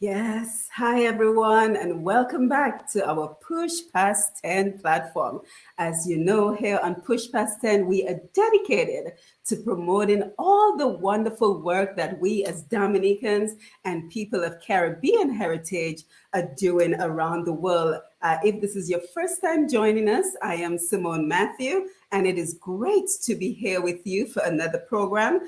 Yes. Hi, everyone, and welcome back to our Push Past 10 platform. As you know, here on Push Past 10, we are dedicated to promoting all the wonderful work that we as Dominicans and people of Caribbean heritage are doing around the world. If this is your first time joining us, I am Simone Matthew, and it is great to be here with you for another program.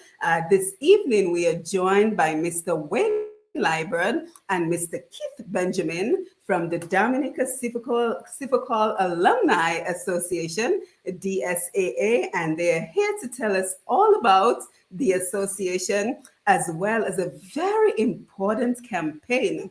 This evening, we are joined by Mr. Wayne Liburd and Mr. Keith Benjamin from the Dominica SiFoCol Alumni Association, DSAA, and they're here to tell us all about the association as well as a very important campaign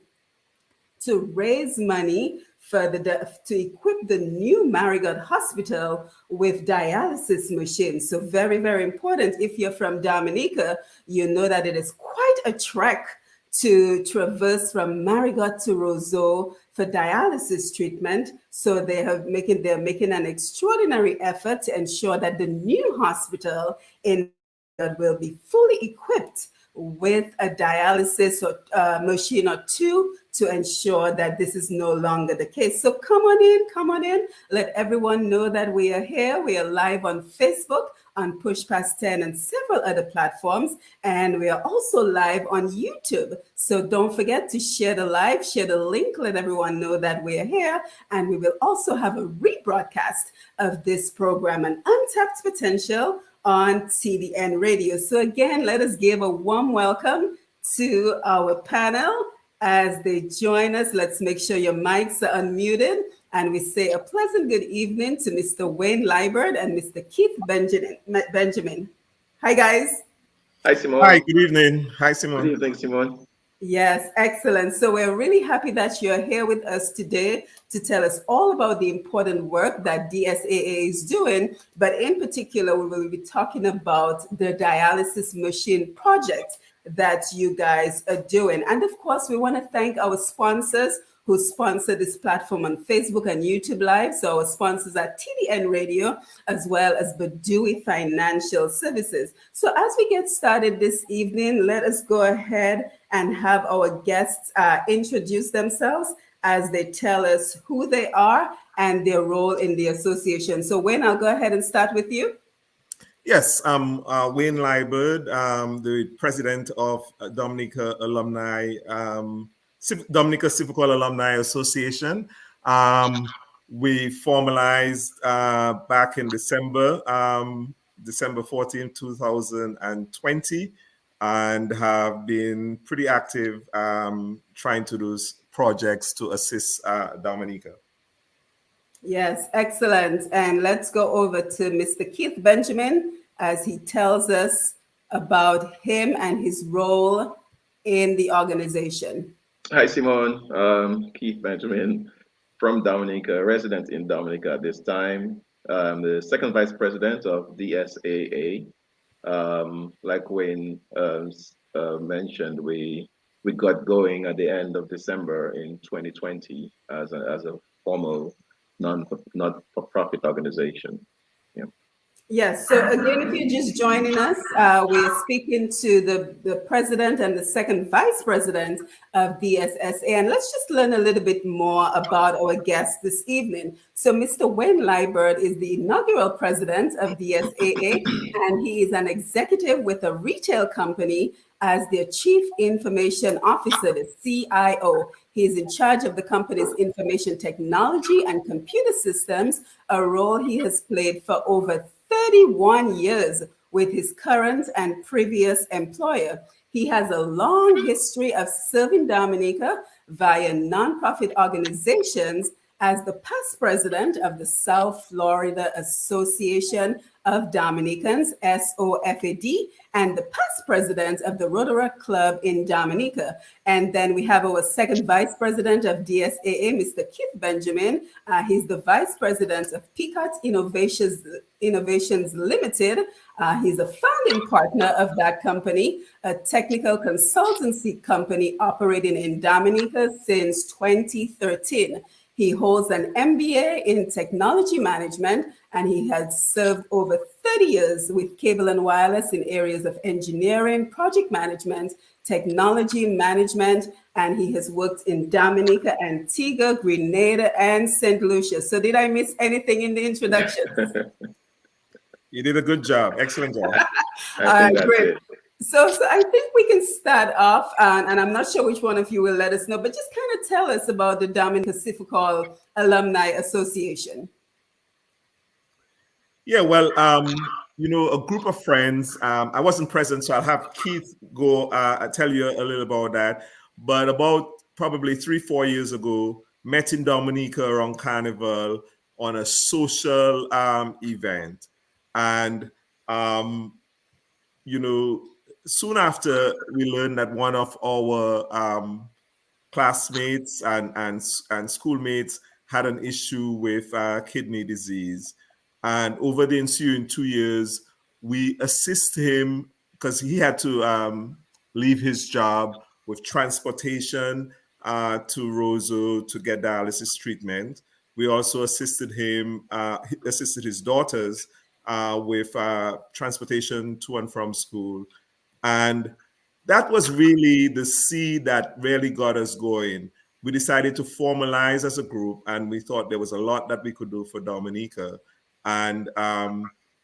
to raise money for to equip the new Marigot hospital with dialysis machines. So very, very important. If you're from Dominica, you know that it is quite a trek to traverse from Marigot to Roseau for dialysis treatment. So they're making an extraordinary effort to ensure that the new hospital in Marigot will be fully equipped with a dialysis or machine or two to ensure that this is no longer the case. So come on in. Let everyone know that we are here. We are live on Facebook, on Push Past 10 and several other platforms. And we are also live on YouTube. So don't forget to share the live, share the link, let everyone know that we are here. And we will also have a rebroadcast of this program, An Untapped Potential, on TDN Radio. So again, let us give a warm welcome to our panel as they join us. Let's make sure your mics are unmuted. And we say a pleasant good evening to Mr. Wayne Liburd and Mr. Keith Benjamin. Hi, guys. Hi, Simone. Hi, good evening. Hi, Simone. Good evening, Simone. Yes, excellent. So we're really happy that you're here with us today to tell us all about the important work that DSAA is doing. But in particular, we will be talking about the dialysis machine project that you guys are doing. And of course, we want to thank our sponsors who sponsor this platform on Facebook and YouTube Live. So our sponsors are TDN Radio, as well as Badui Financial Services. So as we get started this evening, let us go ahead and have our guests introduce themselves as they tell us who they are and their role in the association. So Wayne, I'll go ahead and start with you. Yes, I'm Wayne Liburd, the president of Dominica Alumni, Dominica SiFoCol Alumni Association. We formalized back in December 14, 2020, and have been pretty active trying to do projects to assist Dominica. Yes, excellent. And let's go over to Mr. Keith Benjamin as he tells us about him and his role in the organization. Hi, Simone. Keith Benjamin from Dominica, resident in Dominica at this time. The second vice president of DSAA. Like Wayne mentioned, we got going at the end of December in 2020 as a formal not-for-profit organization. Yeah. Yes. So again, if you're just joining us, we're speaking to the president and the second vice president of DSSA. And let's just learn a little bit more about our guest this evening. So Mr. Wayne Liburd is the inaugural president of DSAA, and he is an executive with a retail company as their Chief Information Officer, the CIO. He is in charge of the company's information technology and computer systems, a role he has played for over 31 years with his current and previous employer. He has a long history of serving Dominica via nonprofit organizations as the past president of the South Florida Association of Dominicans, SOFAD, and the past president of the Rotary Club in Dominica. And then we have our second vice president of DSAA, Mr. Keith Benjamin. He's the vice president of Peacock Innovations Limited. He's a founding partner of that company, a technical consultancy company operating in Dominica since 2013. He holds an MBA in technology management and he has served over 30 years with cable and wireless in areas of engineering, project management, technology management, and he has worked in Dominica, Antigua, Grenada, and St. Lucia. So did I miss anything in the introduction? You did a good job. Excellent job. I think that's great. it. So I think we can start off, and I'm not sure which one of you will let us know, but just kind of tell us about the Dominica SiFoCol Alumni Association. Yeah, well, a group of friends. I wasn't present, so I'll have Keith go tell you a little about that. But about probably 3-4 years ago, met in Dominica around Carnival on a social event, and soon after we learned that one of our classmates and schoolmates had an issue with kidney disease. And over the ensuing 2 years, we assist him because he had to leave his job with transportation to Roseau to get dialysis treatment. We also assisted him, assisted his daughters with transportation to and from school. And that was really the seed that really got us going. We decided to formalize as a group, and we thought there was a lot that we could do for Dominica. And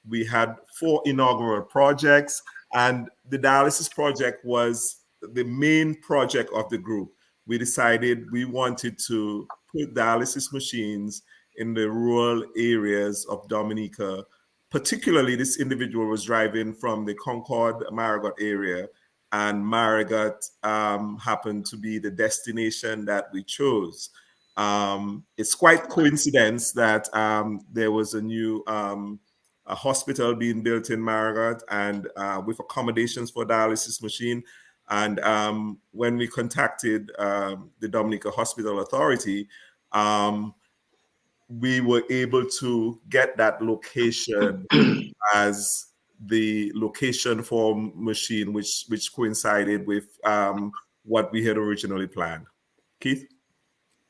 we had 4 inaugural projects, and the dialysis project was the main project of the group. We decided we wanted to put dialysis machines in the rural areas of Dominica. Particularly, this individual was driving from the Concord, Marigot area, and Marigot happened to be the destination that we chose. It's quite coincidence that there was a new a hospital being built in Marigot, and with accommodations for dialysis machine. And when we contacted the Dominica Hospital Authority, we were able to get that location as the location for machine, which coincided with what we had originally planned. Keith?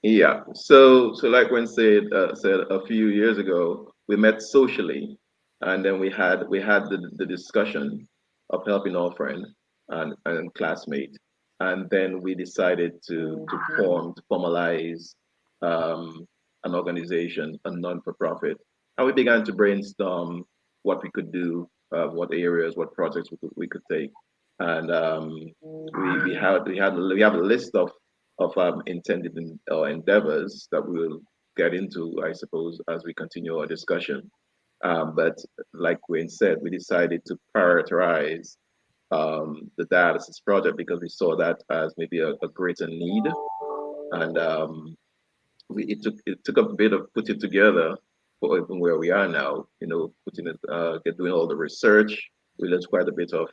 Yeah. So like when said a few years ago, we met socially, and then we had the discussion of helping our friend and classmate, and then we decided to formalize an organization, a non-for-profit, and we began to brainstorm what we could do, what areas, what projects we could take, and we have a list of intended endeavors that we will get into, I suppose, as we continue our discussion. But like Wayne said, we decided to prioritize the dialysis project because we saw that as maybe a greater need, and it took a bit of putting together for even where we are now. Putting it, doing all the research. We learned quite a bit of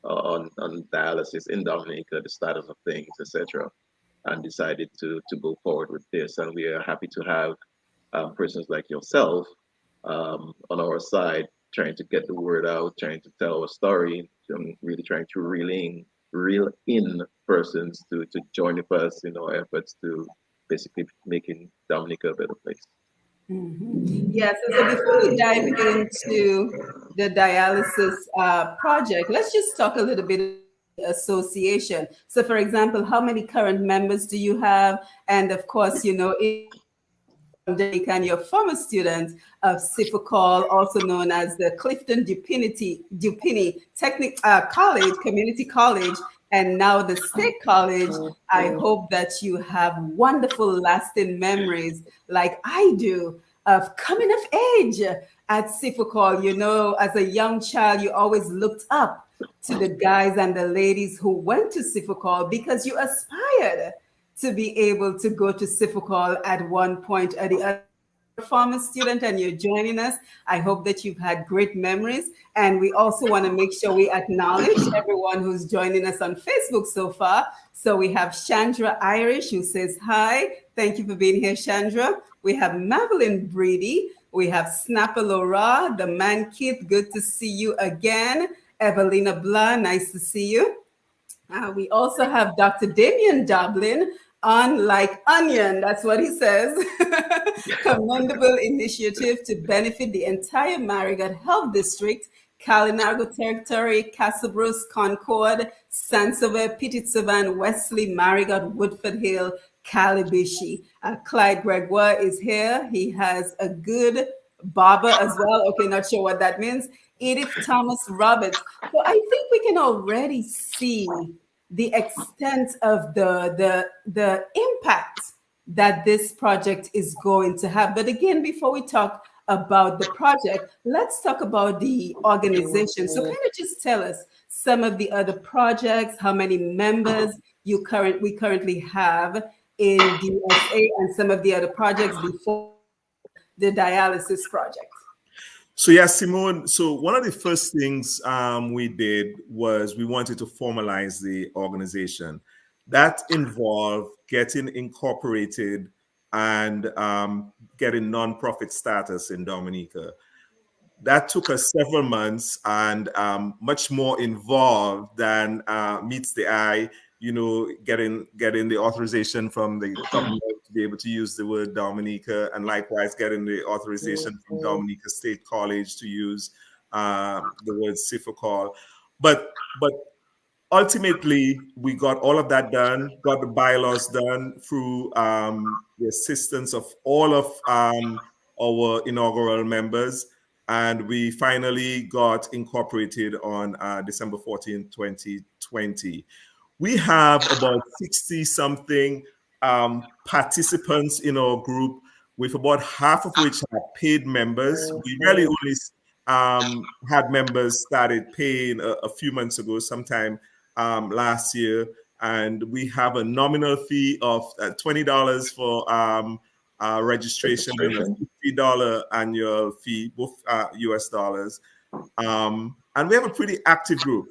on dialysis in Dominica, the status of things, etc., and decided to go forward with this. And we are happy to have persons like yourself on our side, trying to get the word out, trying to tell our story, really trying to reel in persons to join with us in our efforts to basically making Dominica a better place. Mm-hmm. Yes, so before we dive into the dialysis project, let's just talk a little bit about the association. So, for example, how many current members do you have? And of course, and your former student of SiFoCol, also known as the Clifton Dupini College, Community College, and now the State College. I hope that you have wonderful, lasting memories, like I do, of coming of age at SiFoCol. As a young child, you always looked up to the guys and the ladies who went to SiFoCol because you aspired to be able to go to SiFoCol at one point or the other. Former student and you're joining us. I hope that you've had great memories, and we also want to make sure we acknowledge everyone who's joining us on Facebook so far. So we have Chandra Irish, who says hi. Thank you for being here, Chandra. We have Madeline Brady. We have Snapper Laura, the man kid. Good to see you again. Evelina Blah, nice to see you. We also have Dr. Damien Dublin, unlike onion. That's what he says. Commendable initiative to benefit the entire Marigot Health District, Kalinargo Territory, Casabros, Concord, Sansovere, Pititsavan, Wesley, Marigot, Woodford Hill, Calibishi. Clyde Gregoire is here. He has a good barber as well. Okay, not sure what that means. Edith Thomas Roberts. So I think we can already see the extent of the impact that this project is going to have. But again, before we talk about the project, let's talk about the organization. So kind of just tell us some of the other projects, how many members we currently have in DSA, and some of the other projects before the dialysis project. So yeah, Simone, so one of the first things we did was we wanted to formalize the organization. That involved getting incorporated and getting nonprofit status in Dominica. That took us several months and much more involved than meets the eye, you know, getting the authorization from the government to be able to use the word Dominica, and likewise getting the authorization from Dominica State College to use the word SiFoCol. But ultimately, we got all of that done, got the bylaws done through the assistance of all of our inaugural members. And we finally got incorporated on December 14, 2020. We have about 60-something participants in our group, with about half of which are paid members. We really only had members started paying a few months ago, sometime last year. And we have a nominal fee of $20 for registration and a $50 annual fee, both US dollars. And we have a pretty active group.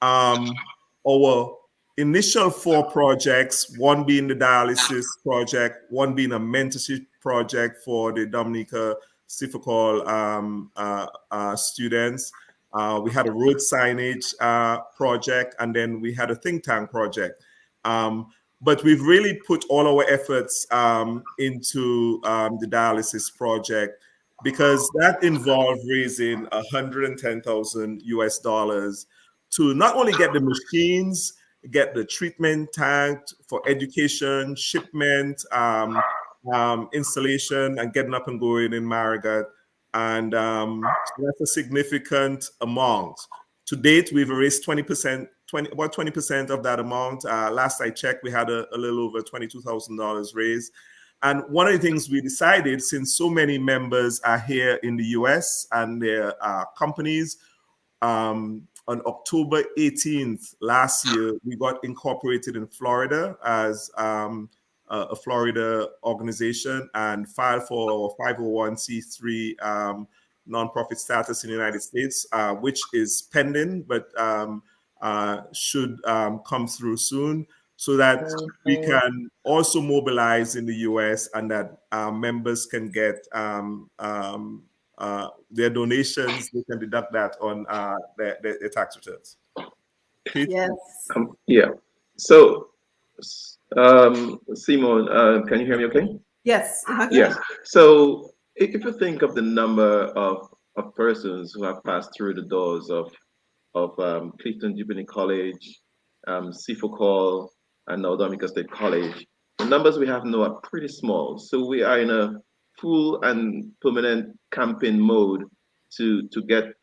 Our initial 4 projects, one being the dialysis project, one being a mentorship project for the Dominica SiFoCol students. We had a road signage project, and then we had a think tank project. But we've really put all our efforts into the dialysis project, because that involved raising $110,000 US to not only get the machines, get the treatment tank for education, shipment, installation, and getting up and going in Marigot. And so that's a significant amount. To date, we've raised about 20% of that amount. Last I checked, we had a little over $22,000 raised. And one of the things we decided, since so many members are here in the US and their companies, on October 18th last year, we got incorporated in Florida as a Florida organization and filed for 501c3 nonprofit status in the United States, which is pending, but should come through soon, so that we can also mobilize in the US, and that members can get their donations. They can deduct that on their tax returns. Pete? Yes. Yeah. So, Simone, can you hear me okay? Yes. Yes. So if you think of the number of persons who have passed through the doors of Clifton Jubilee College, SiFoCol, and now Dominica State College, the numbers we have now are pretty small. So we are in a full and permanent campaign mode to get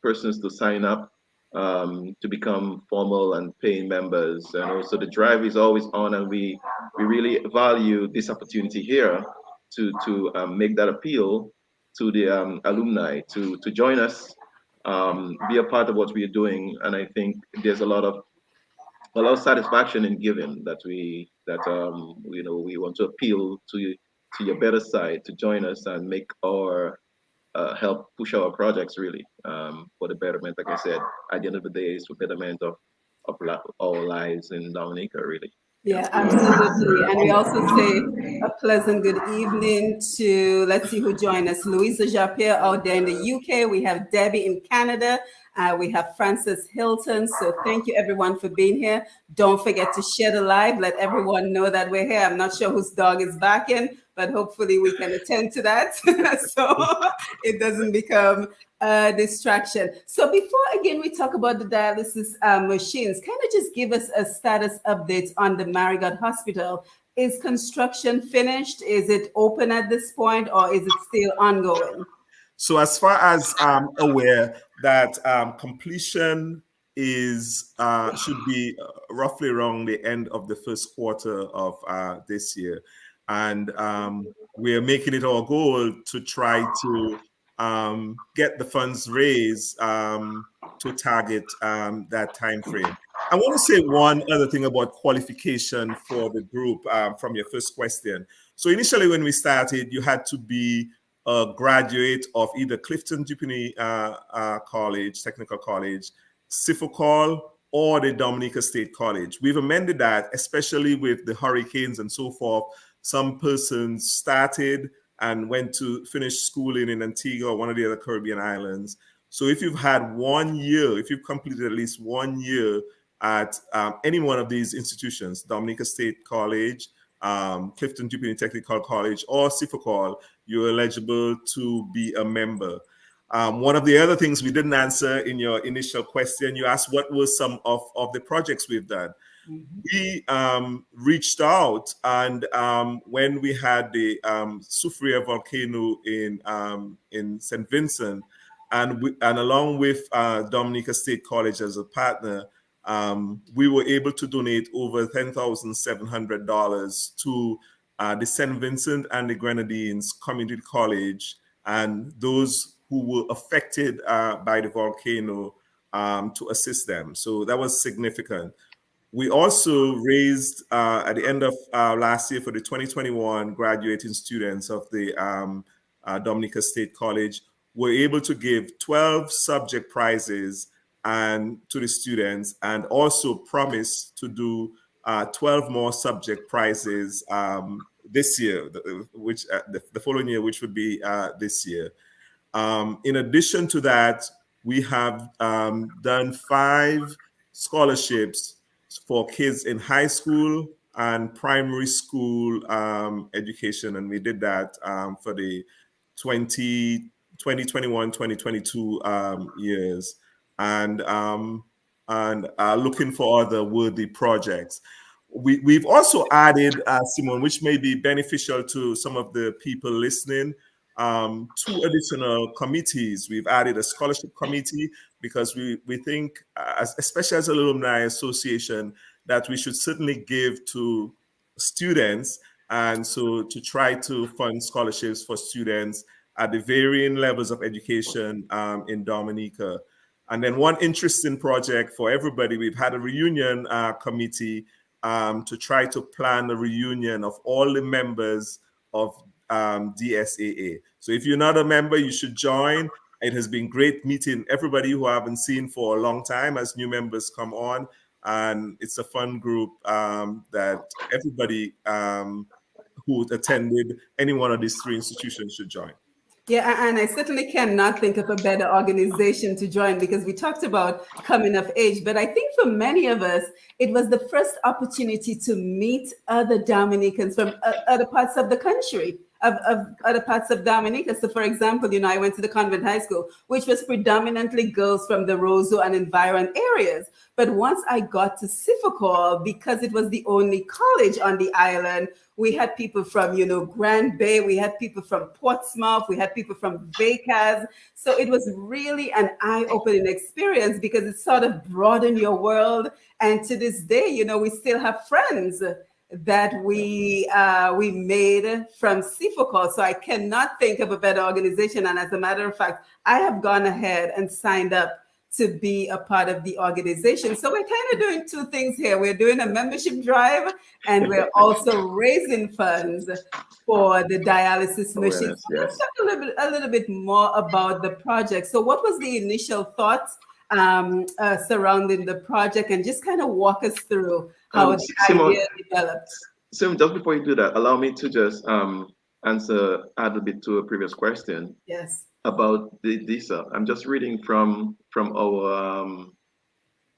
persons to sign up, to become formal and paying members. And also the drive is always on, and we really value this opportunity here to make that appeal to the alumni to join us, be a part of what we are doing. And I think there's a lot of satisfaction in giving that we want to appeal to your better side to join us and make our help push our projects really for the betterment. Like I said, at the end of the day, it's for betterment of our lives in Dominica, really. Yeah, absolutely. And we also say a pleasant good evening to, let's see who joined us. Louisa Japierre out there in the UK. We have Debbie in Canada We have Francis Hilton. So thank you everyone for being here. Don't forget to share the live. Let everyone know that we're here. I'm not sure whose dog is barking, but hopefully we can attend to that so it doesn't become a distraction. So before again we talk about the dialysis machines, kind of just give us a status update on the Marigot Hospital. Is construction finished? Is it open at this point, or is it still ongoing? So as far as I'm aware, that completion is should be roughly around the end of the first quarter of this year, and we're making it our goal to try to get the funds raised to target that time frame. I want to say one other thing about qualification for the group from your first question. So initially, when we started, you had to be a graduate of either Clifton Dupini College, Technical College, SiFoCol, or the Dominica State College. We've amended that, especially with the hurricanes and so forth. Some persons started and went to finish schooling in Antigua or one of the other Caribbean islands. So if you've had 1 year, if you've completed at least 1 year at any one of these institutions, Dominica State College, Clifton Dupini Technical College, or SiFoCol, you're eligible to be a member. One of the other things we didn't answer in your initial question, you asked what were some of the projects we've done. We reached out, and when we had the Soufriere volcano in St. Vincent, and along with Dominica State College as a partner, we were able to donate over $10,700 to the St. Vincent and the Grenadines Community College and those who were affected by the volcano to assist them. So that was significant. We also raised at the end of last year for the 2021 graduating students of the Dominica State College, we're able to give 12 subject prizes and to the students, and also promise to do 12 more subject prizes this year, which the following year, which would be this year. In addition to that, we have done 5 scholarships for kids in high school and primary school education, and we did that for the 2021-2022 years, and looking for other worthy projects. We've also added, Simon, which may be beneficial to some of the people listening, 2 additional committees. We've added a scholarship committee because we think, especially as an alumni association, that we should certainly give to students, and so to try to fund scholarships for students at the varying levels of education in Dominica. And then one interesting project for everybody, we've had a reunion committee to try to plan a reunion of all the members of DSAA. So if you're not a member, you should join. It has been great meeting everybody who I haven't seen for a long time as new members come on. And it's a fun group that everybody who attended any one of these 3 institutions should join. Yeah, and I certainly cannot think of a better organization to join, because we talked about coming of age, but I think for many of us, it was the first opportunity to meet other Dominicans from other parts of the country, of other parts of Dominica. So for example, I went to the convent high school, which was predominantly girls from the Roseau and environ areas. But once I got to SiFoCol, because it was the only college on the island, we had people from, Grand Bay, we had people from Portsmouth, we had people from Vegas. So it was really an eye-opening experience because it sort of broadened your world. And to this day, we still have friends that we made from SiFoCol. So I cannot think of a better organization. And as a matter of fact, I have gone ahead and signed up to be a part of the organization. So we're kind of doing 2 things here. We're doing a membership drive, and we're also raising funds for the dialysis machine. So let's talk a little bit more about the project. So what was the initial thoughts surrounding the project, and just kind of walk us through how the idea developed? Sim, just before you do that, allow me to just add a bit to a previous question. Yes. about this. I'm just reading from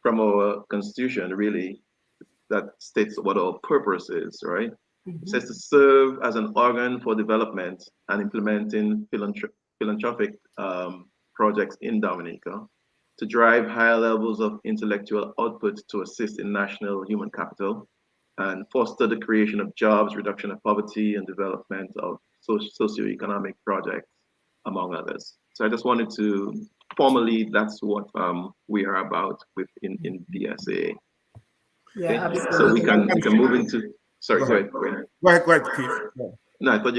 our constitution, really, that states what our purpose is, right? It Mhm. says to serve as an organ for development and implementing philanthropic projects in Dominica, to drive higher levels of intellectual output to assist in national human capital, and foster the creation of jobs, reduction of poverty, and development of socioeconomic projects, among others. So I just wanted to formally, that's what we are about in DSA. Yeah, Okay, so we absolutely. can we And can move into. Sorry, go go ahead. ahead. Go ahead. Go ahead, Keith. Yeah. No, I thought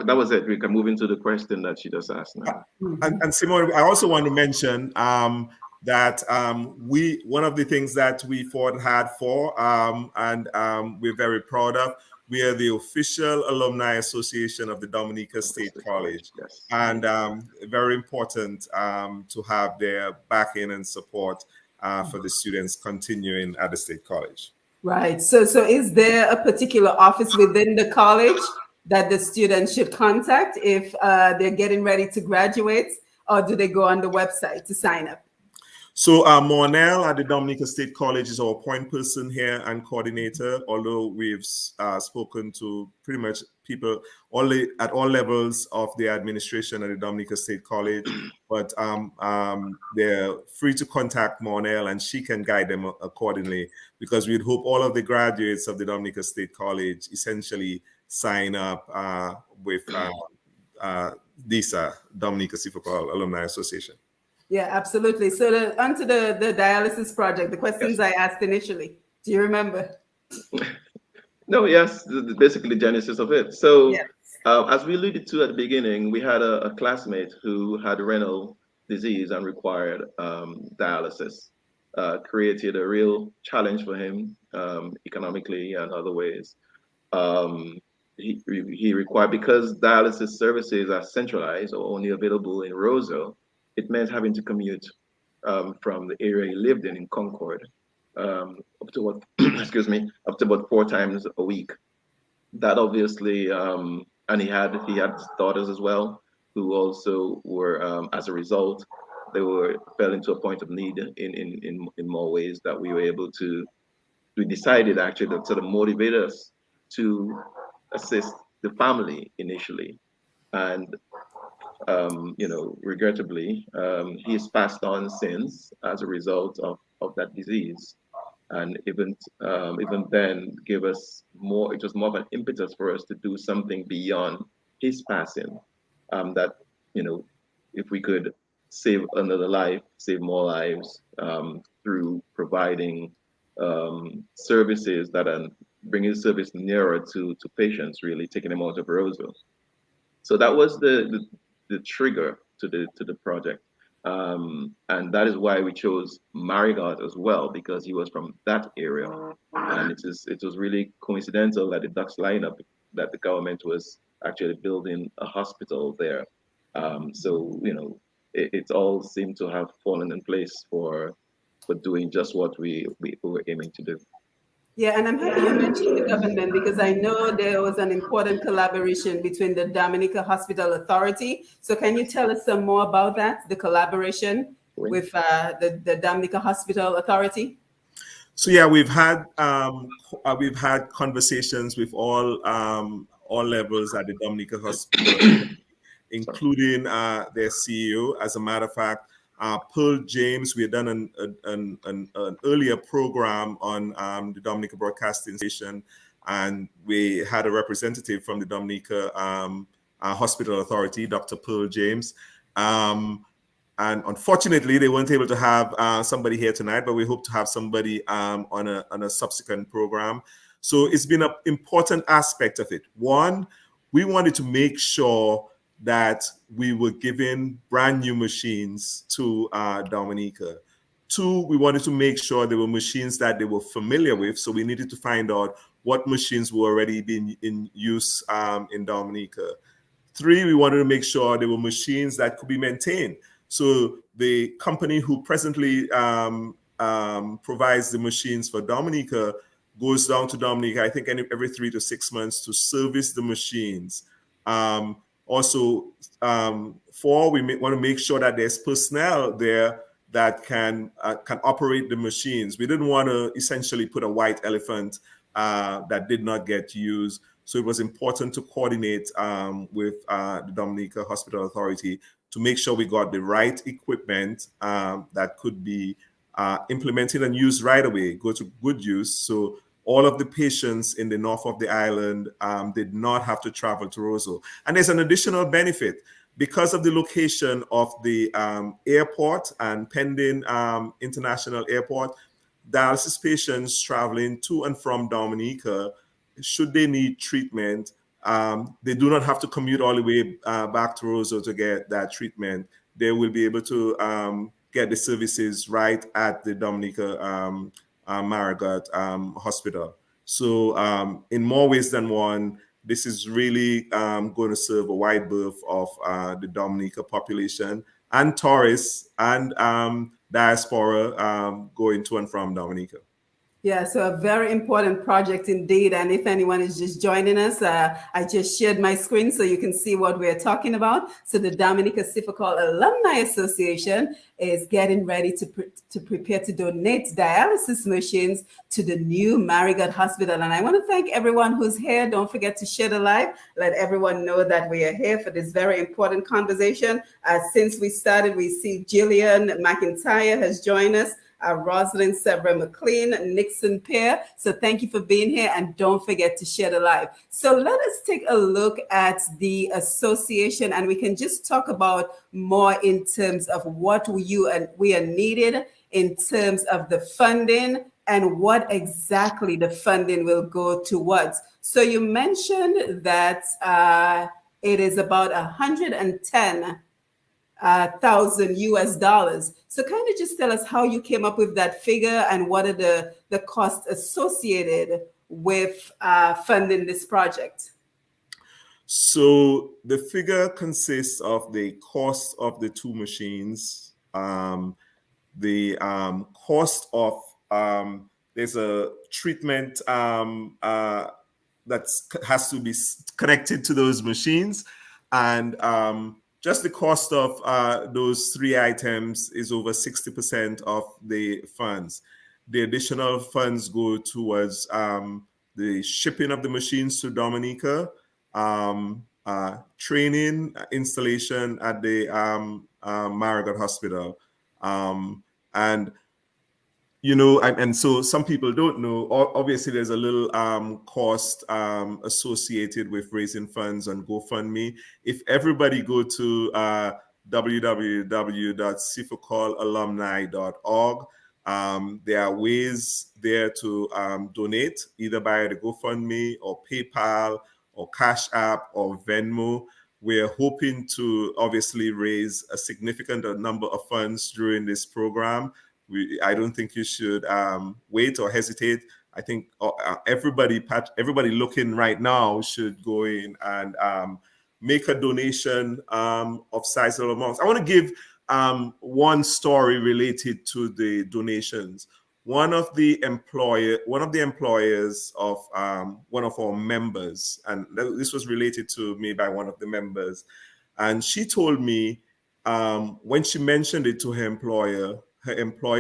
that was it. We can move into the question that she just asked now. Mhm. And Simone, I also want to mention that we one of the things that we fought hard for, and we're very proud of. We are the official alumni association of the Dominica State College, Yes. and very important to have their backing and support for the students continuing at the State College. Right. So is there a particular office within the college that the students should contact if they're getting ready to graduate, or do they go on the website to sign up? So Mornell at the Dominica State College is our point person here and coordinator, although we've spoken to pretty much people at all levels of the administration at the Dominica State College. But they're free to contact Mornell and she can guide them accordingly, because we'd hope all of the graduates of the Dominica State College essentially sign up with DISA, Dominica SiFoCol Alumni Association. Yeah, absolutely. So onto the dialysis project, the Yes. questions I asked initially. Do you remember? No. Yes. Basically, the genesis of it. So, Yes. as we alluded to at the beginning, we had a classmate who had renal disease and required dialysis. Created a real challenge for him economically and other ways. Um, he required, because dialysis services are centralized or only available in Roseville, it meant having to commute from the area he lived in Concord, up to what, excuse me, up to about 4 times a week. That obviously, and he had daughters as well, who also were, as a result, they were fell into a point of need in more ways that we were able to. We decided actually that sort of motivated us to assist the family initially, and regrettably, he's passed on since as a result of that disease. And even then, gave us more. It was more of an impetus for us to do something beyond his passing. That if we could save another life, save more lives through providing services that are bringing service nearer to patients, really taking them out of Roseville. So that was the trigger to the project, and that is why we chose Marigot as well, because he was from that area, and it was really coincidental that the ducks line up that the government was actually building a hospital there. So it all seemed to have fallen in place for doing just what we were aiming to do. Yeah, and I'm happy you mentioned the government because I know there was an important collaboration between the Dominica Hospital Authority. So can you tell us some more about that, the collaboration with the Dominica Hospital Authority? So yeah, we've had conversations with all levels at the Dominica Hospital, including their CEO. As a matter of fact, Pearl James, we had done an earlier program on the Dominica Broadcasting Station, and we had a representative from the Dominica Hospital Authority, Dr. Pearl James. And unfortunately, they weren't able to have somebody here tonight, but we hope to have somebody on a subsequent program. So it's been an important aspect of it. One, we wanted to make sure that we were giving brand new machines to Dominica. Two, we wanted to make sure they were machines that they were familiar with. So we needed to find out what machines were already being in use in Dominica. Three, we wanted to make sure they were machines that could be maintained. So the company who presently provides the machines for Dominica goes down to Dominica, I think every 3 to 6 months to service the machines. Also, we want to make sure that there's personnel there that can operate the machines. We didn't want to essentially put a white elephant that did not get used. So it was important to coordinate with the Dominica Hospital Authority to make sure we got the right equipment that could be implemented and used right away, go to good use. So all of the patients in the north of the island did not have to travel to Roseau. And there's an additional benefit. Because of the location of the airport and pending international airport, dialysis patients traveling to and from Dominica, should they need treatment, they do not have to commute all the way back to Roseau to get that treatment. They will be able to get the services right at the Dominica Marigot Hospital. So in more ways than one, this is really going to serve a wide berth of the Dominica population and tourists and diaspora going to and from Dominica. Yeah, so a very important project indeed. And if anyone is just joining us, I just shared my screen so you can see what we're talking about. So the Dominica SiFoColAlumni Association is getting ready to prepare to donate dialysis machines to the new Marigot Hospital. And I want to thank everyone who's here. Don't forget to share the live. Let everyone know that we are here for this very important conversation. Since we started, we see Jillian McIntyre has joined us. Rosalind Severa McLean, Nixon Pear. So thank you for being here, and don't forget to share the live. So let us take a look at the association, and we can just talk about more in terms of what we are needed in terms of the funding and what exactly the funding will go towards. So you mentioned that it is about 110 thousand US dollars. So kind of just tell us how you came up with that figure and what are the costs associated with funding this project. So the figure consists of the cost of the two machines, the cost of there's a treatment that has to be connected to those machines, and just the cost of those three items is over 60% of the funds. The additional funds go towards the shipping of the machines to Dominica, training, installation at the Marigot Hospital. And so some people don't know, obviously there's a little cost associated with raising funds on GoFundMe. If everybody go to www.SiFoColAlumni.org, there are ways there to donate, either by the GoFundMe or PayPal or Cash App or Venmo. We're hoping to obviously raise a significant number of funds during this program. I don't think you should wait or hesitate. I think everybody looking right now should go in and make a donation of sizable amounts. I want to give one story related to the donations. One of the employers of one of our members, and this was related to me by one of the members, and she told me when she mentioned it to her employer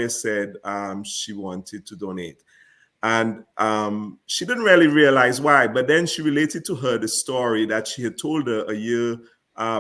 said she wanted to donate. And she didn't really realize why, but then she related to her the story that she had told her a year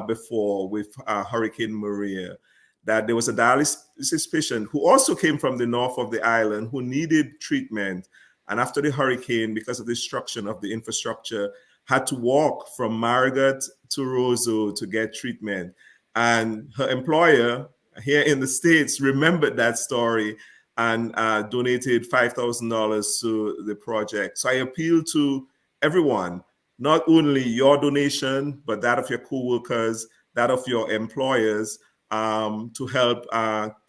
before with Hurricane Maria, that there was a dialysis patient who also came from the north of the island who needed treatment. And after the hurricane, because of the destruction of the infrastructure, had to walk from Marigot to Roseau to get treatment. And her employer here in the States remembered that story and donated $5,000 to the project. So I appeal to everyone, not only your donation, but that of your co-workers, that of your employers, to help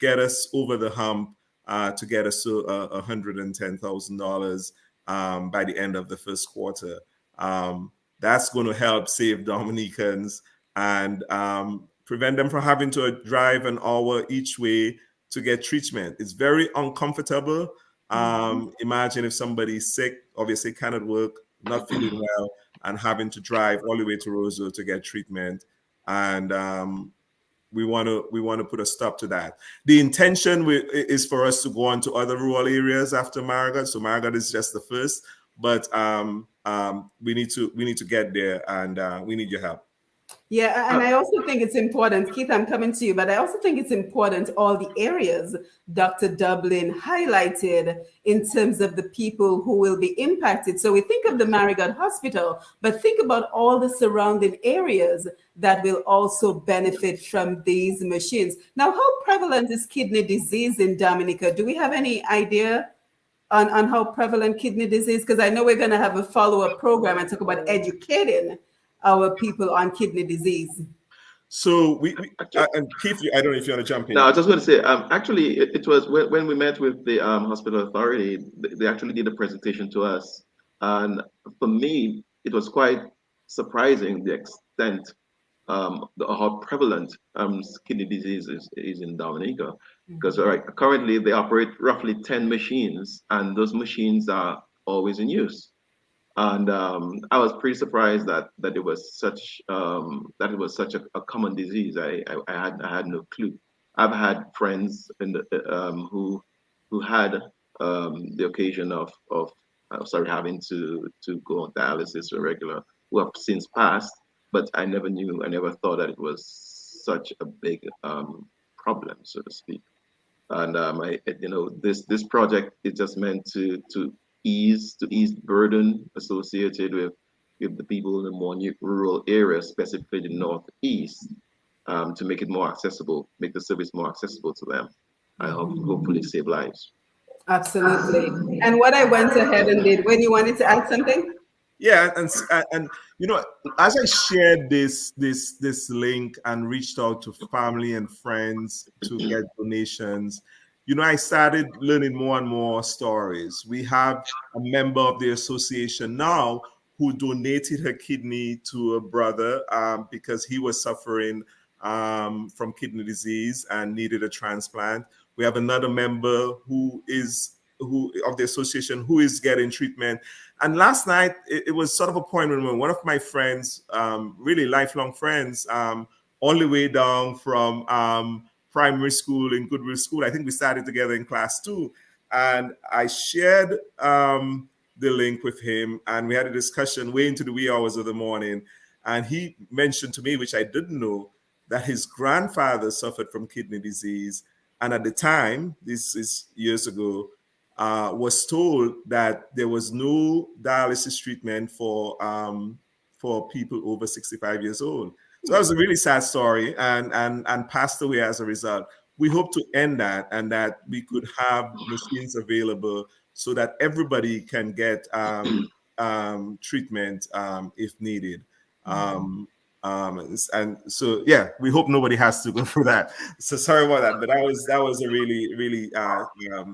get us over the hump, to get us to $110,000 by the end of the first quarter. That's going to help save Dominicans and prevent them from having to drive an hour each way to get treatment. It's very uncomfortable. Imagine if somebody's sick, obviously cannot work, not feeling well, and having to drive all the way to Roseville to get treatment. And we want to put a stop to that. The intention is for us to go on to other rural areas after Marigot. So Marigot is just the first, but we need to get there, and we need your help. Yeah, and I also think it's important, Keith, I'm coming to you, but I also think it's important all the areas Dr. Dublin highlighted in terms of the people who will be impacted. So we think of the Marigot Hospital, but think about all the surrounding areas that will also benefit from these machines. Now, how prevalent is kidney disease in Dominica? Do we have any idea on how prevalent kidney disease? Because I know we're going to have a follow-up program and talk about educating our people on kidney disease. So and Keith, I don't know if you want to jump in. No, I was just going to say, actually, it was when we met with the hospital authority, they actually did a presentation to us. And for me, it was quite surprising the extent how prevalent kidney disease is in Dominica. Because currently they operate roughly 10 machines, and those machines are always in use. And I was pretty surprised that it was such a common disease. I had no clue. I've had friends in the, who had the occasion of having to go on dialysis or regular, who have since passed, but I never thought that it was such a big problem, so to speak. And this project is just meant to ease burden associated with the people in the more rural areas, specifically the northeast, to make it more accessible, make the service more accessible to them, and hopefully save lives. Absolutely. And what I went ahead and did, when you wanted to add something? Yeah, and as I shared this link and reached out to family and friends to get donations, I started learning more and more stories. We have a member of the association now who donated her kidney to a brother because he was suffering from kidney disease and needed a transplant. We have another member who of the association who is getting treatment. And last night, it was sort of a point when one of my friends, really lifelong friends, all the way down from primary school in Goodwill School. I think we started together in class 2. And I shared the link with him, and we had a discussion way into the wee hours of the morning. And he mentioned to me, which I didn't know, that his grandfather suffered from kidney disease. And at the time, this is years ago, was told that there was no dialysis treatment for people over 65 years old. So that was a really sad story, and passed away as a result. We hope to end that, and that we could have machines available so that everybody can get treatment if needed. And so, yeah, we hope nobody has to go through that. So sorry about that, but that was a really, really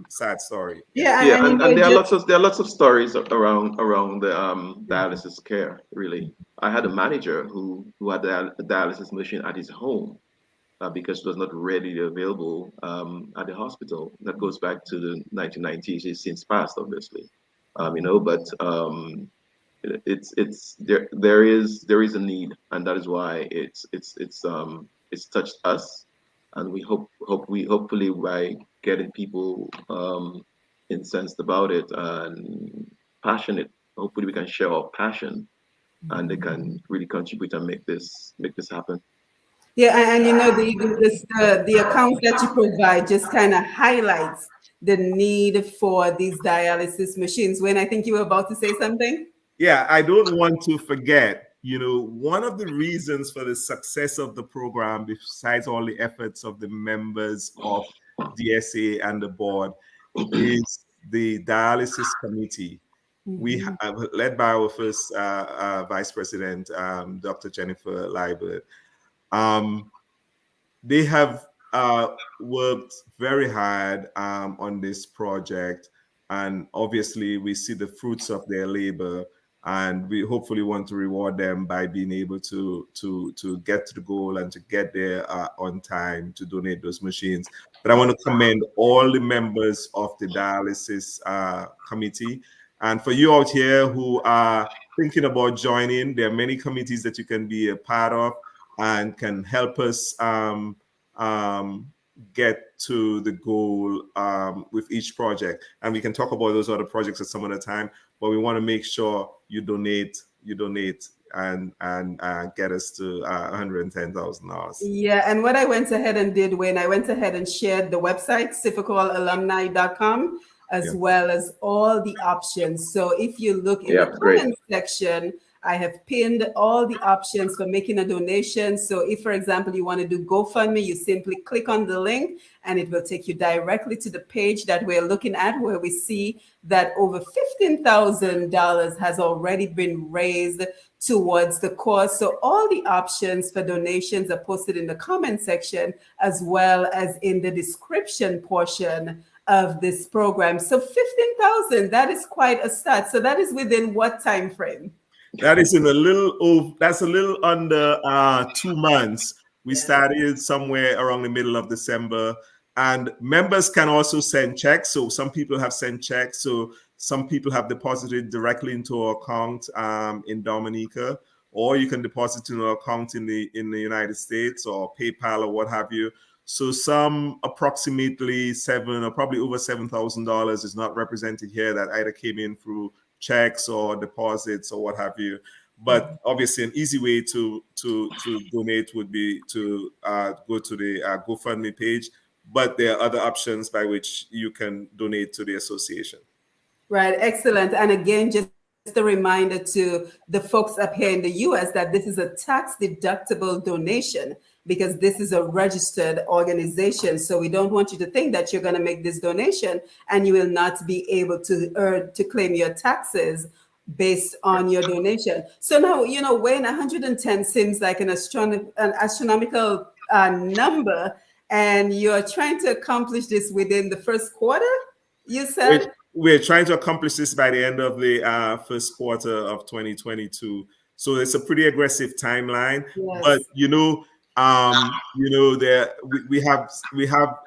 sad story. Yeah, and there are lots of stories around the dialysis care. Really, I had a manager who had a dialysis machine at his home because it was not readily available at the hospital. That goes back to the 1990s. He's since passed, obviously, but. There is a need, and that is why it's touched us, and we hopefully by getting people incensed about it and passionate, hopefully we can share our passion, and they can really contribute and make this happen. Yeah, and the accounts that you provide just kind of highlights the need for these dialysis machines. When I think you were about to say something. Yeah, I don't want to forget, one of the reasons for the success of the program, besides all the efforts of the members of DSA and the board, is the dialysis committee. We have, led by our first vice president, Dr. Jennifer Liebert. They have worked very hard on this project, and obviously we see the fruits of their labor. And we hopefully want to reward them by being able to get to the goal and to get there on time to donate those machines. But I want to commend all the members of the dialysis committee. And for you out here who are thinking about joining, there are many committees that you can be a part of and can help us get to the goal with each project. And we can talk about those other projects at some other time, but we want to make sure you donate and get us to $110,000. Yeah, and what I went ahead and did when I went ahead and shared the website, SiFoColAlumni.com, as well as all the options. So if you look in the comment section, I have pinned all the options for making a donation. So if, for example, you want to do GoFundMe, you simply click on the link and it will take you directly to the page that we're looking at, where we see that over $15,000 has already been raised towards the cause. So all the options for donations are posted in the comment section, as well as in the description portion of this program. So 15,000, that is quite a start. So that is within what time frame? That is that's a little under 2 months. We started somewhere around the middle of December, and members can also send checks. So some people have sent checks. So some people have deposited directly into our account in Dominica, or you can deposit in our account in the United States or PayPal or what have you. So some approximately probably over $7,000 is not represented here, that either came in through checks or deposits or what have you. But obviously an easy way to donate would be to go to the GoFundMe page, but there are other options by which you can donate to the association. Right, excellent. And again, just a reminder to the folks up here in the US that this is a tax deductible donation, because this is a registered organization. So we don't want you to think that you're going to make this donation and you will not be able to claim your taxes based on your donation. So now, Wayne, 110 seems like an astronomical number, and you're trying to accomplish this within the first quarter, you said? We're trying to accomplish this by the end of the first quarter of 2022. So it's a pretty aggressive timeline, but we have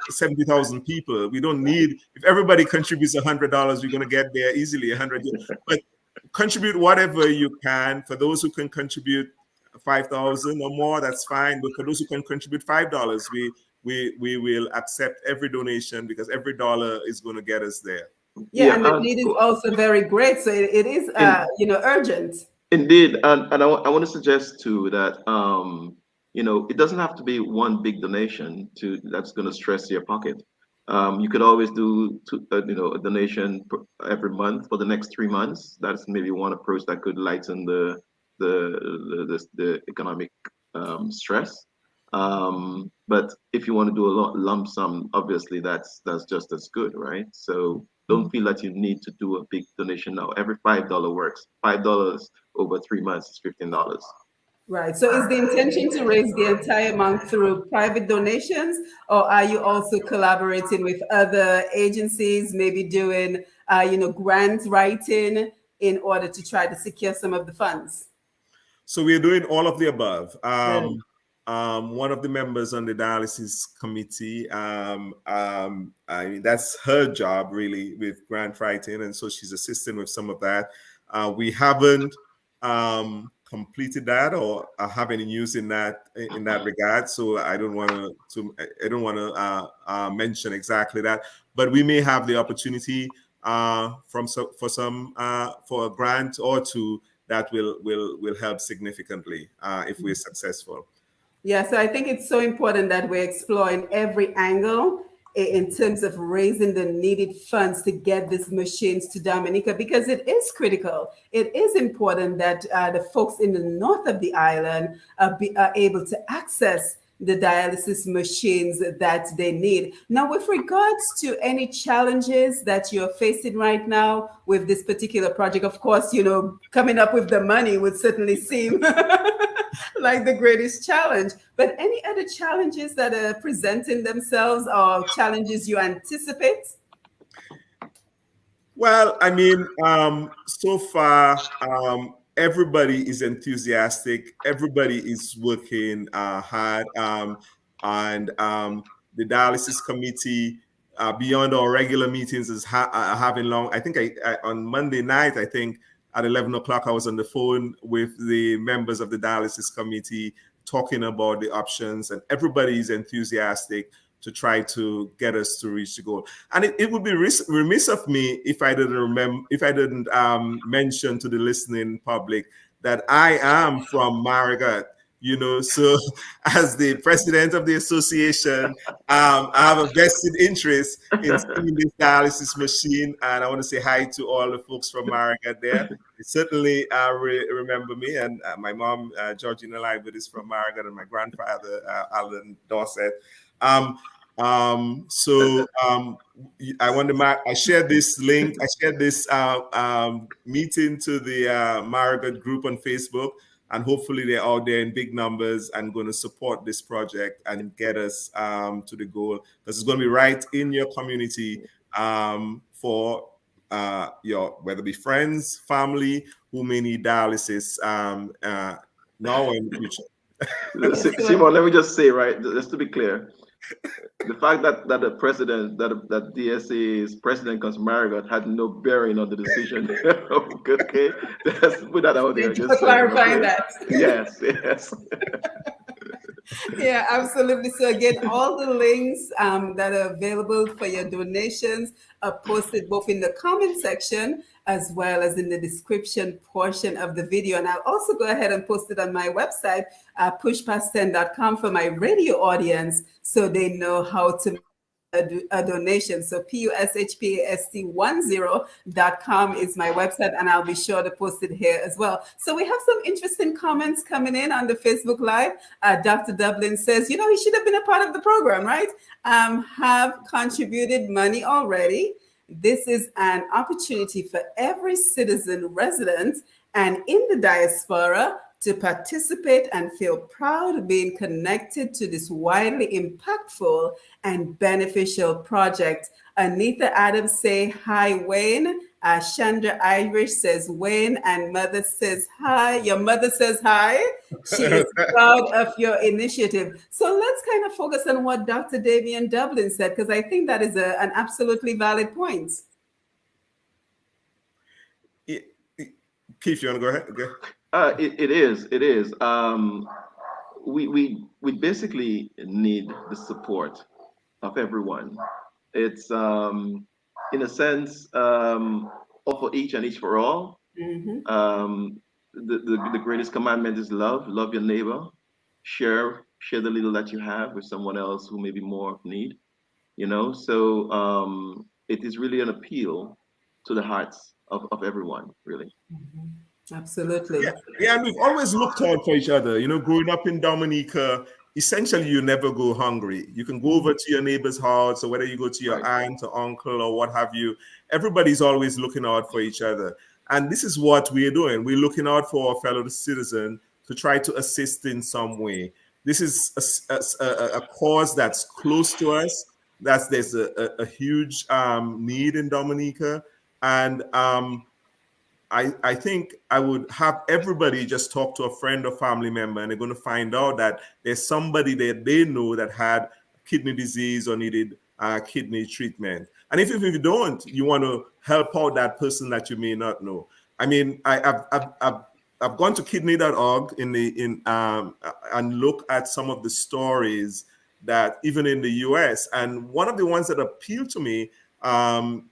70,000 people. We don't need, if everybody contributes $100, we're going to get there easily. 100, but contribute whatever you can. For those who can contribute 5,000 or more, that's fine. But for those who can contribute $5, we will accept every donation, because every dollar is going to get us there. Yeah, and the need is also very great. So it is, urgent. Indeed, and I want to suggest too that it doesn't have to be one big donation that's going to stress your pocket. You could always do a donation every month for the next 3 months. That's maybe one approach that could lighten the economic stress. But if you want to do a lump sum, obviously that's just as good, right? So don't feel that you need to do a big donation now. Every $5 works. $5 over 3 months is $15. Right. So is the intention to raise the entire amount through private donations, or are you also collaborating with other agencies, maybe doing, grant writing in order to try to secure some of the funds? So we're doing all of the above. One of the members on the dialysis committee, that's her job really with grant writing, and so she's assisting with some of that. We haven't completed that or have any news in that regard, so I don't want to mention exactly that. But we may have the opportunity for a grant or two that will help significantly if we're successful. Yeah, so I think it's so important that we're exploring every angle in terms of raising the needed funds to get these machines to Dominica, because it is critical. It is important that the folks in the north of the island are able to access the dialysis machines that they need. Now, with regards to any challenges that you're facing right now with this particular project, of course, coming up with the money would certainly seem like the greatest challenge. But any other challenges that are presenting themselves, or challenges you anticipate? Well, I mean, so far, everybody is enthusiastic. Everybody is working hard, and the dialysis committee beyond our regular meetings is having long. I think on Monday night, I think at 11 o'clock, I was on the phone with the members of the dialysis committee talking about the options, and everybody's enthusiastic to try to get us to reach the goal. And it would be remiss of me if I didn't mention to the listening public that I am from Marigot. So as the president of the association, I have a vested interest in seeing this dialysis machine, and I want to say hi to all the folks from Marigot there. They certainly remember me, and my mom, Georgina Liebert, is from Marigot, and my grandfather, Alan Dorset. I shared this link. I shared this meeting to the Marigot group on Facebook, and hopefully they're out there in big numbers and going to support this project and get us to the goal, because it's going to be right in your community for your, whether it be friends, family who may need dialysis now or in the future. Simon, let me just say, right, just to be clear, the fact that the president, that DSA's president, comes Marigot, had no bearing on the decision. Okay, let's put that out there. Just clarifying that. Yes. Yeah, absolutely. So again, all the links that are available for your donations are posted both in the comment section as well as in the description portion of the video. And I'll also go ahead and post it on my website, pushpast10.com, for my radio audience, so they know how to make a donation. So pushpast10.com is my website, and I'll be sure to post it here as well. So we have some interesting comments coming in on the Facebook Live. Dr. Dublin says, he should have been a part of the program, right? Have contributed money already. This is an opportunity for every citizen, resident, and in the diaspora to participate and feel proud of being connected to this widely impactful and beneficial project. Anita Adams say, hi, Wayne. Chandra Irish says, Wayne, and mother says, hi. Your mother says, hi. She is proud of your initiative. So let's kind of focus on what Dr. Damian Dublin said, because I think that is an absolutely valid point. Keith, you want to go ahead? Okay. It is. We basically need the support of everyone. It's in a sense all for each and each for all. Mm-hmm. The greatest commandment is love your neighbor, share the little that you have with someone else who may be more of need. So it is really an appeal to the hearts of everyone, really. Mm-hmm. Absolutely. Yeah, and we've always looked out for each other. Growing up in Dominica, essentially you never go hungry. You can go over to your neighbor's house, or whether you go to your aunt or uncle or what have you, everybody's always looking out for each other. And this is what we're doing. We're looking out for our fellow citizen to try to assist in some way. This is a cause that's close to us. There's a huge need in Dominica. And I think I would have everybody just talk to a friend or family member, and they're going to find out that there's somebody that they know that had kidney disease or needed kidney treatment. And if you don't, you want to help out that person that you may not know. I mean, I've gone to kidney.org and look at some of the stories that even in the US, and one of the ones that appealed to me,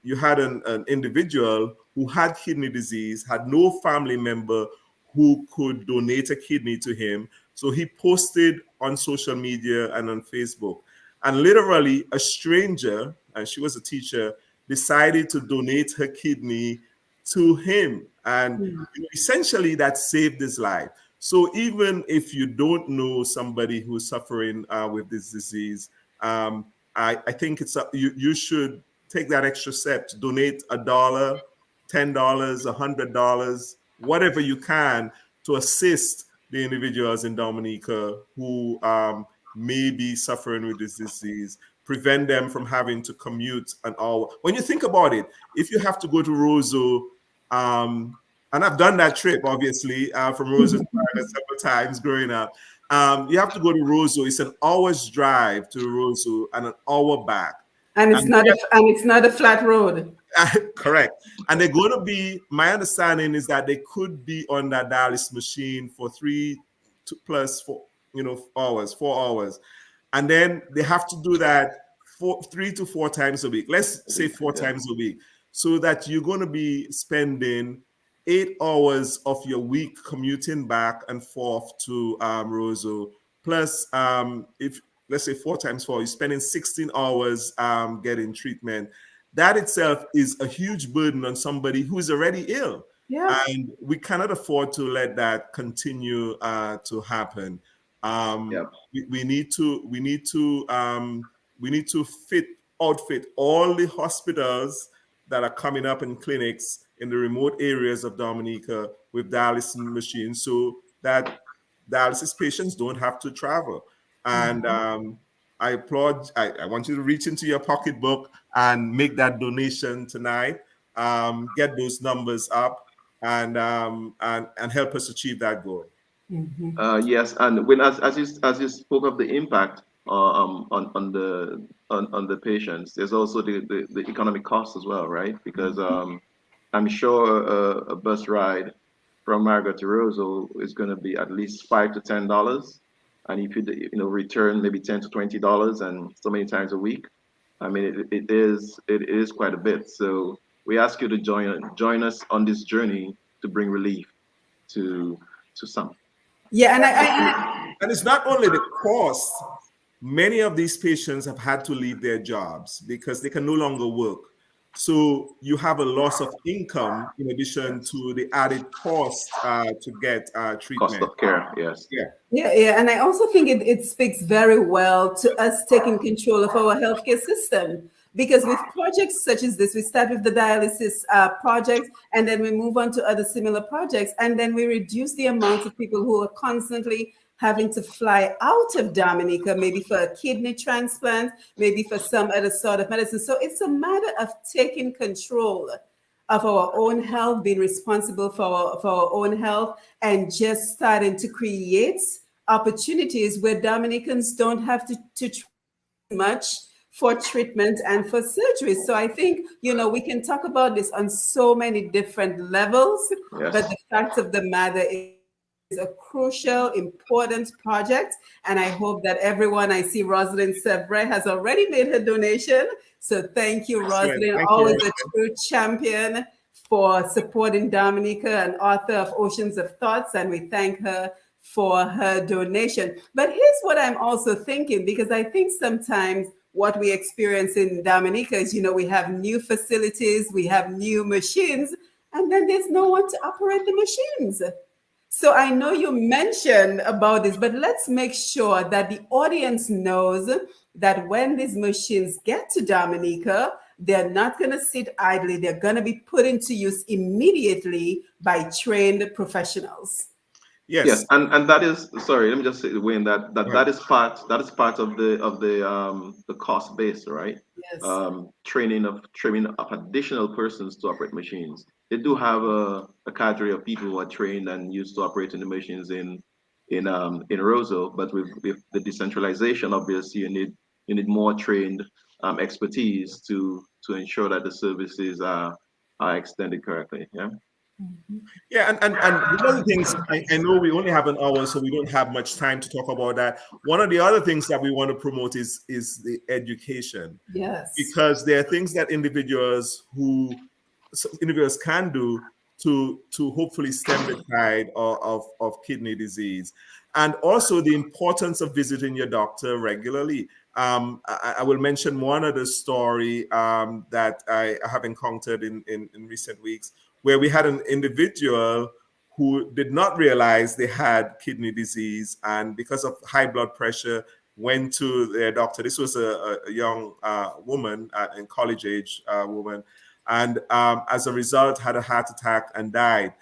you had an individual who had kidney disease, had no family member who could donate a kidney to him. So he posted on social media and on Facebook. And literally a stranger, and she was a teacher, decided to donate her kidney to him. And essentially that saved his life. So even if you don't know somebody who's suffering with this disease, I think you should take that extra step to donate $1, $10, $100, whatever you can to assist the individuals in Dominica who may be suffering with this disease, prevent them from having to commute an hour. When you think about it, if you have to go to Roseau, and I've done that trip, obviously, from Roseau several times growing up, you have to go to Roseau. It's an hour's drive to Roseau and an hour back. And it's not a flat road. Correct. And they're going to be, my understanding is that they could be on that dialysis machine for 3 to plus 4, hours, 4 hours. And then they have to do that 3 to 4 times a week. Let's say 4 times a week. So that you're going to be spending 8 hours of your week commuting back and forth to Roseau. Plus, if let's say 4 times 4, you're spending 16 hours getting treatment. That itself is a huge burden on somebody who's already ill. Yeah. And we cannot afford to let that continue to happen. We need to outfit all the hospitals that are coming up in clinics in the remote areas of Dominica with dialysis machines, so that dialysis patients don't have to travel. And I applaud. I want you to reach into your pocketbook and make that donation tonight. Get those numbers up and help us achieve that goal. Yes, and when as you spoke of the impact on the patients, there's also the economic cost as well, right? Because I'm sure a bus ride from Marigot to Roseau is going to be at least $5 to $10, and if you return maybe $10 to $20, and so many times a week, I mean it is quite a bit. So we ask you to join us on this journey to bring relief to some. Yeah, and it's not only the cost. Many of these patients have had to leave their jobs because they can no longer work. So you have a loss of income in addition to the added cost to get treatment. Cost of care, yes. Yeah. And I also think it speaks very well to us taking control of our healthcare system. Because with projects such as this, we start with the dialysis project, and then we move on to other similar projects, and then we reduce the amount of people who are constantly having to fly out of Dominica, maybe for a kidney transplant, maybe for some other sort of medicine. So it's a matter of taking control of our own health, being responsible for our own health, and just starting to create opportunities where Dominicans don't have to try much for treatment and for surgery. So I think, we can talk about this on so many different levels, but the fact of the matter is a crucial, important project. And I hope that everyone, I see Rosalind Sebre has already made her donation. So thank you, Rosalind, always a true champion for supporting Dominica, and author of Oceans of Thoughts. And we thank her for her donation. But here's what I'm also thinking, because I think sometimes what we experience in Dominica is, we have new facilities, we have new machines, and then there's no one to operate the machines. So I know you mentioned about this, but let's make sure that the audience knows that when these machines get to Dominica, they're not going to sit idly. They're going to be put into use immediately by trained professionals. Yes, and that is, sorry, let me just say, Wayne, that is part of the cost base, right? Yes. Training of additional persons to operate machines. They do have a cadre of people who are trained and used to operating the machines in Roseau, but with the decentralization, obviously you need more trained expertise to ensure that the services are extended correctly. Yeah. Yeah, and one of the things, I know we only have an hour, so we don't have much time to talk about that. One of the other things that we want to promote is the education. Yes. Because there are things that individuals can do to hopefully stem the tide of kidney disease. And also the importance of visiting your doctor regularly. I will mention one other story that I have encountered in recent weeks, where we had an individual who did not realize they had kidney disease, and because of high blood pressure, went to their doctor. This was a young woman, in college age woman, and as a result had a heart attack and died.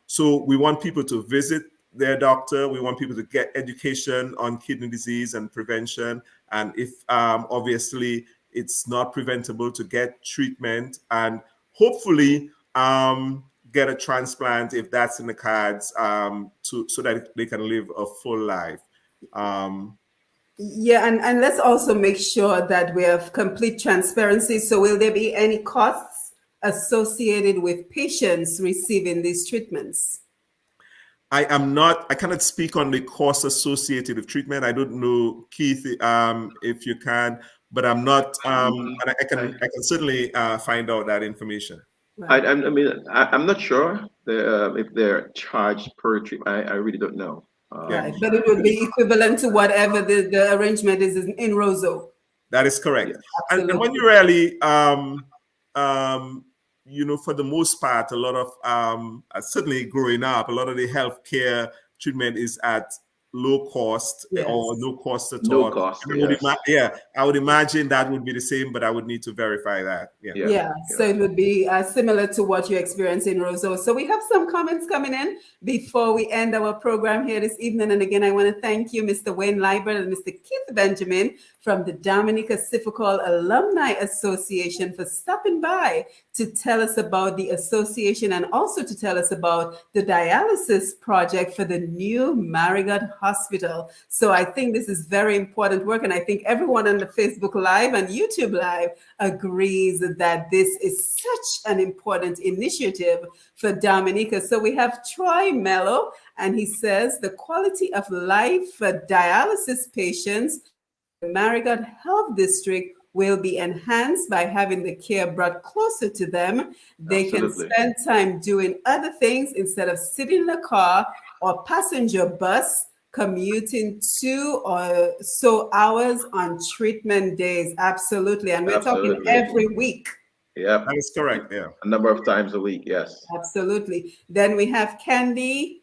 So we want people to visit their doctor. We want people to get education on kidney disease and prevention. And if obviously it's not preventable, to get treatment and hopefully get a transplant if that's in the cards, so that they can live a full life. Yeah, and let's also make sure that we have complete transparency. So will there be any costs associated with patients receiving these treatments? I cannot speak on the cost associated with treatment. I don't know, Keith, if you can, but I'm not, and I can certainly find out that information. Right. I'm not sure if they're charged per trip. I really don't know. Right. But it would be equivalent to whatever the arrangement is in Roseau. That is correct. Yeah. And when you really, for the most part, a lot of, certainly growing up, a lot of the healthcare treatment is at low cost or no cost at all. No cost. I would imagine that would be the same, but I would need to verify that. Yeah. So it would be similar to what you experience in Roseau. So we have some comments coming in before we end our program here this evening. And again, I want to thank you, Mr. Wayne Liebert and Mr. Keith Benjamin from the Dominica SiFoCol Alumni Association for stopping by to tell us about the association and also to tell us about the dialysis project for the new Marigot Hospital. So I think this is very important work. And I think everyone on the Facebook Live and YouTube Live agrees that this is such an important initiative for Dominica. So we have Troy Mello, and he says the quality of life for dialysis patients in the Marigot Health District will be enhanced by having the care brought closer to them. They can spend time doing other things instead of sitting in a car or passenger bus commuting 2 or so hours on treatment days. Absolutely. And we're talking every week. Yeah, that is correct. Yeah, a number of times a week. Yes, absolutely. Then we have Candia.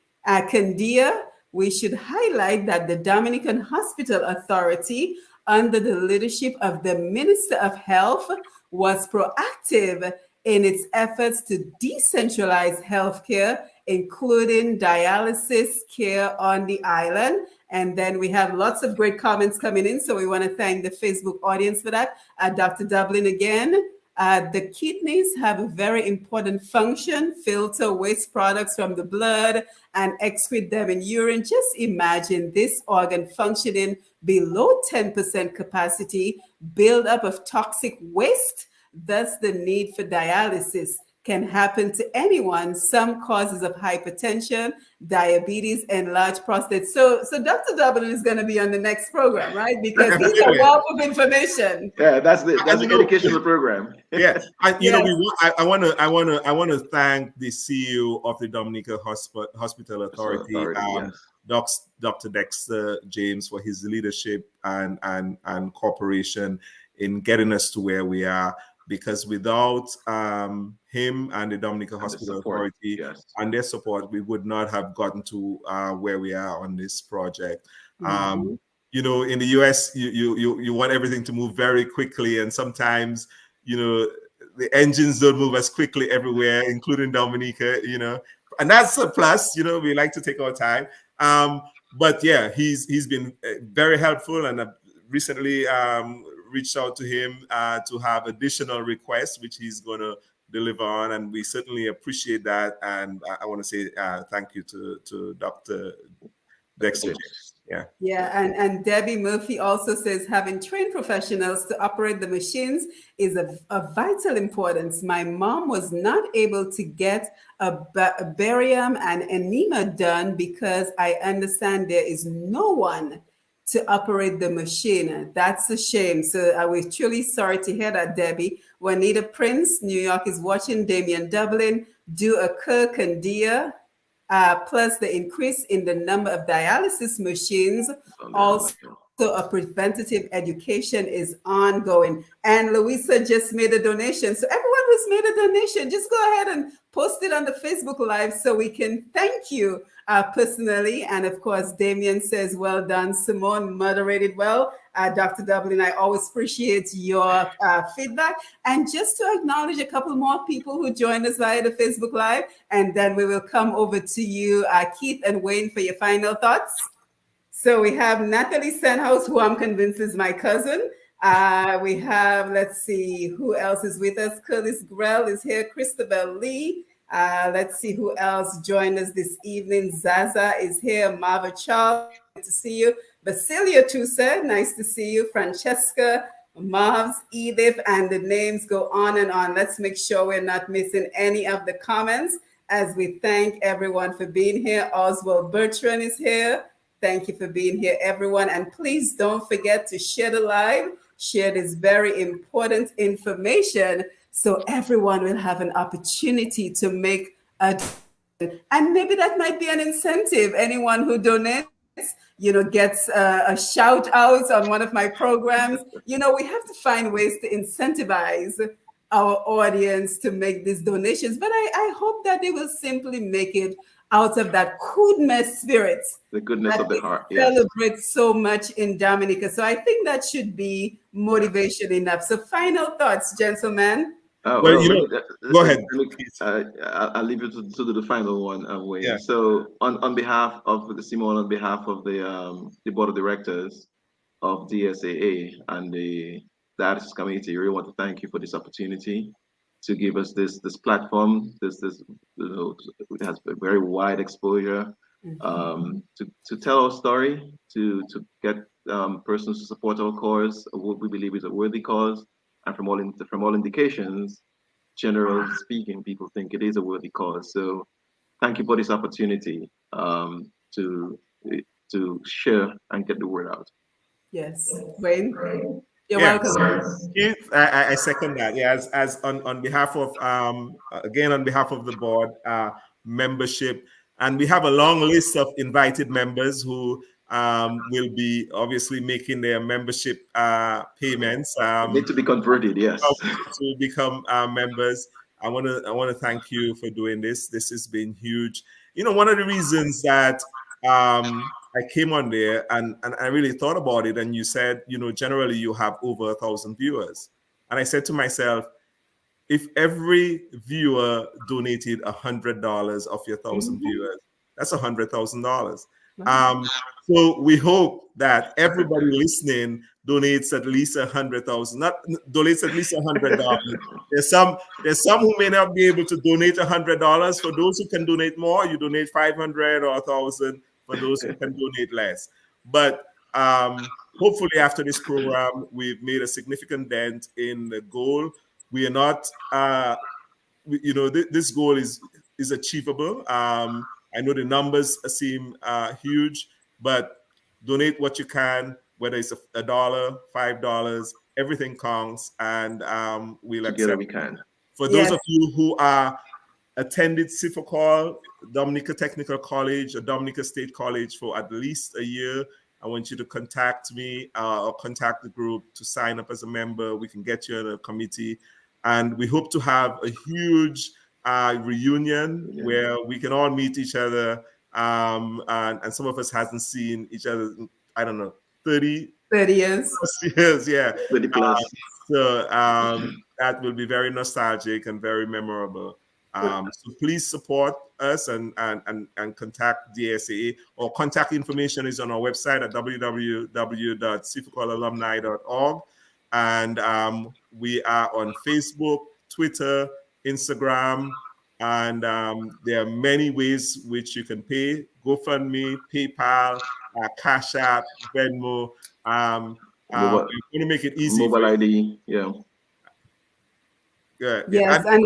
We should highlight that the Dominican Hospital Authority, under the leadership of the Minister of Health, was proactive in its efforts to decentralize healthcare, including dialysis care on the island. And then we have lots of great comments coming in. So we want to thank the Facebook audience for that. Dr. Dublin again. The kidneys have a very important function, filter waste products from the blood and excrete them in urine. Just imagine this organ functioning below 10% capacity, buildup of toxic waste. Thus, the need for dialysis can happen to anyone. Some causes of hypertension, diabetes, and enlarged prostate. So Dr. Dublin is going to be on the next program, right? Because he's a wealth of information. Yeah, that's the educational program. Yeah, I want to thank the CEO of the Dominica Hospital Authority, Dr. Dexter James, for his leadership and cooperation in getting us to where we are. Because without him and the Dominica Hospital Authority and their support, we would not have gotten to where we are on this project. In the US, you want everything to move very quickly, and sometimes, the engines don't move as quickly everywhere, including Dominica. And that's a plus. We like to take our time. But yeah, he's been very helpful, and recently reached out to him to have additional requests, which he's going to deliver on, and we certainly appreciate that. And I want to say thank you to Dr. Dexter. And Debbie Murphy also says having trained professionals to operate the machines is of vital importance. My mom was not able to get a barium and enema done because I understand there is no one to operate the machine. That's a shame. So we're truly sorry to hear that, Debbie. Juanita Prince, New York is watching. Damian Dublin, do occur. Candia, plus the increase in the number of dialysis machines. Also, a preventative education is ongoing. And Louisa just made a donation. So everyone who's made a donation, just go ahead and post it on the Facebook Live so we can thank you personally. And of course, Damien says, well done, Simone, moderated well. Dr. Dublin, I always appreciate your feedback. And just to acknowledge a couple more people who joined us via the Facebook Live, and then we will come over to you, Keith and Wayne, for your final thoughts. So we have Natalie Senhouse, who I'm convinced is my cousin. We have, let's see, who else is with us? Curtis Grell is here. Christabel Lee, Let's see who else joined us this evening. Zaza is here. Marva Charles, good to see you. Basilia Tusa, nice to see you. Francesca, Mavs, Edith, and the names go on and on. Let's make sure we're not missing any of the comments as we thank everyone for being here. Oswald Bertrand is here. Thank you for being here, everyone. And please don't forget to share the live, share this very important information so everyone will have an opportunity to make a donation. And maybe that might be an incentive. Anyone who donates, gets a shout out on one of my programs. We have to find ways to incentivize our audience to make these donations. But I hope that they will simply make it out of that goodness spirit, the goodness of the heart. Celebrate so much in Dominica. So I think that should be motivation enough. So final thoughts, gentlemen. Go ahead. I'll leave you to do the final one, Wayne. Yeah. So on behalf of the Simone, on behalf of the board of directors of DSAA and the Dialysis committee, we really want to thank you for this opportunity to give us this platform. This it has a very wide exposure to tell our story, to get persons to support our cause. What we believe is a worthy cause. And from all indications, generally speaking, people think it is a worthy cause. So, thank you for this opportunity to share and get the word out. Yes, Wayne, you're welcome. Keith, I second that. Yeah, as on behalf of again on behalf of the board membership, and we have a long list of invited members who will be obviously making their membership payments. Need to be converted, yes. To become members. I want to thank you for doing this. This has been huge. One of the reasons that I came on there and I really thought about it, and you said, generally you have over 1,000 viewers, and I said to myself, if every viewer donated $100 of your 1,000 viewers, that's $100,000. So we hope that everybody listening donates at least $100,000. Not donates at least $100. There's some who may not be able to donate $100. For those who can donate more, you donate 500 or 1,000. For those who can donate less, but hopefully after this program, we've made a significant dent in the goal. We are not, this goal is achievable. I know the numbers seem huge, but donate what you can, whether it's $1, $5, everything counts, and we'll together accept. We can. For those of you who are attended SiFoCol, Dominica Technical College, or Dominica State College for at least a year, I want you to contact me or contact the group to sign up as a member. We can get you in a committee, and we hope to have a huge reunion where we can all meet each other. And some of us hasn't seen each other in, I don't know, 30 years. Yeah. 30 plus. So that will be very nostalgic and very memorable. So please support us and contact DSAA. Or contact information is on our website at www.SiFoColAlumni.org. And we are on Facebook, Twitter, Instagram, and there are many ways which you can pay: GoFundMe, PayPal, Cash App, Venmo. We're going to make it easy. Mobile ID, yeah. Good. Yes, and